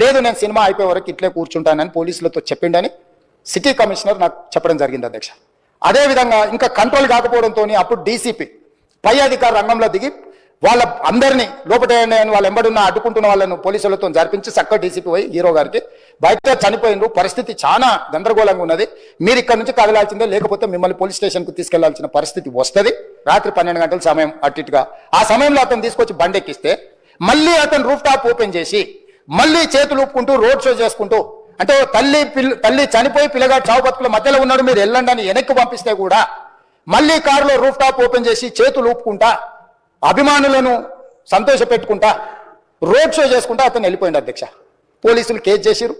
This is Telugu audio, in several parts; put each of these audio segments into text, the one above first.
లేదు నేను సినిమా అయిపోయే వరకు ఇట్లే కూర్చుంటానని పోలీసులతో చెప్పిండని సిటీ కమిషనర్ నాకు చెప్పడం జరిగింది అధ్యక్ష. అదేవిధంగా ఇంకా కంట్రోల్ కాకపోవడంతో అప్పుడు డీసీపీ పై అధికార రంగంలో దిగి వాళ్ళ అందరినీ లోపల వాళ్ళ ఎంబడున్న అడ్డుకుంటున్న వాళ్ళను పోలీసులతో జరిపించి చక్క డీసీపీ పోయి హీరో గారికి బయట చనిపోయిండ్రు, పరిస్థితి చాలా గందరగోళంగా ఉన్నది, మీరు ఇక్కడ నుంచి కదలాల్సిందే, లేకపోతే మిమ్మల్ని పోలీస్ స్టేషన్కు తీసుకెళ్లాల్సిన పరిస్థితి వస్తుంది. రాత్రి 12 గంటల సమయం అట్టిగా ఆ సమయంలో అతను తీసుకొచ్చి బండెక్కిస్తే మళ్ళీ అతను రూఫ్ టాప్ ఓపెన్ చేసి మళ్ళీ చేతులు ఊపుకుంటూ రోడ్ షో చేసుకుంటూ, అంటే తల్లి చనిపోయి పిల్లగాడు చావు బతుకుల మధ్యలో ఉన్నాడు, మీరు వెళ్ళండి అని వెనక్కి పంపిస్తే కూడా మళ్ళీ కారులో రూఫ్ టాప్ ఓపెన్ చేసి చేతులు ఊపుకుంటా అభిమానులను సంతోష పెట్టుకుంటా రోడ్ షో చేసుకుంటా అతను వెళ్ళిపోయింది అధ్యక్ష. పోలీసులు కేసు చేసిరు,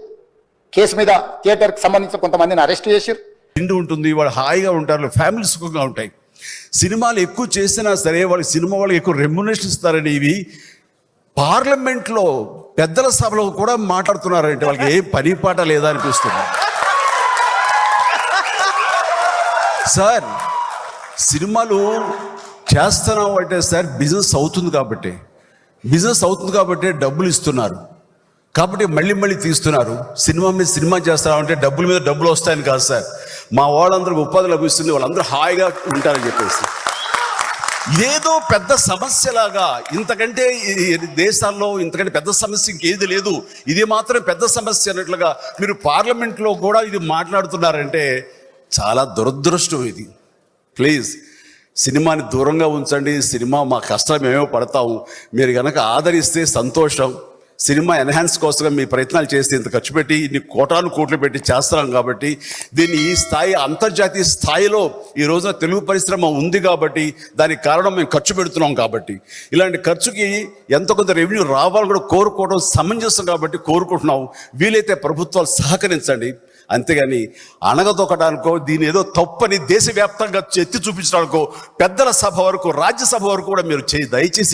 కేసు మీద థియేటర్కి సంబంధించిన కొంతమందిని అరెస్ట్ చేసిరు. నిండు ఉంటుంది, వాళ్ళు హాయిగా ఉంటారు, ఫ్యామిలీ సుఖంగా ఉంటాయి. సినిమాలు ఎక్కువ చేసినా సరే వాళ్ళకి సినిమా వాళ్ళకి ఎక్కువ రెమ్యునరేషన్ ఇస్తారని ఇవి పార్లమెంట్లో పెద్దల సభలో కూడా మాట్లాడుతున్నారంటే వాళ్ళకి ఏ పని పాట లేదా అనిపిస్తుంది. సార్ సినిమాలు చేస్తున్నాం అంటే సార్ బిజినెస్ అవుతుంది కాబట్టి డబ్బులు ఇస్తున్నారు కాబట్టి మళ్ళీ తీస్తున్నారు. సినిమా మీద సినిమా చేస్తామంటే డబ్బుల మీద డబ్బులు వస్తాయని కాదు సార్, మా వాళ్ళందరికీ ఉపాధి లభిస్తుంది, వాళ్ళందరూ హాయిగా ఉంటారని చెప్పేసి. ఇదేదో పెద్ద సమస్యలాగా, ఇంతకంటే దేశాల్లో ఇంతకంటే పెద్ద సమస్య ఇంకేది లేదు, ఇది మాత్రం పెద్ద సమస్య అన్నట్లుగా మీరు పార్లమెంట్లో కూడా ఇది మాట్లాడుతున్నారంటే చాలా దురదృష్టం ఇది. ప్లీజ్ సినిమాని దూరంగా ఉంచండి. సినిమా మా కష్టం మేమేమో పడతాము, మీరు కనుక ఆదరిస్తే సంతోషం. సినిమా ఎన్హాన్స్ కోసం మీ ప్రయత్నాలు చేస్తే ఇంత ఖర్చు పెట్టి ఇన్ని కోట్లు పెట్టి చేస్తున్నాం కాబట్టి దీన్ని ఈ స్థాయి అంతర్జాతీయ స్థాయిలో ఈ రోజున తెలుగు పరిశ్రమ ఉంది కాబట్టి దానికి కారణం మేము ఖర్చు పెడుతున్నాం కాబట్టి ఇలాంటి ఖర్చుకి ఎంత కొంత రెవెన్యూ రావాలని కూడా కోరుకోవడం సమంజసం కాబట్టి కోరుకుంటున్నాం. వీలైతే ప్రభుత్వాలు సహకరించండి, అంతేగాని అణగదొక్కడానికో దీని ఏదో తప్పని దేశవ్యాప్తంగా ఎత్తి చూపించడానికో పెద్దల సభ వరకు రాజ్యసభ వరకు కూడా మీరు దయచేసి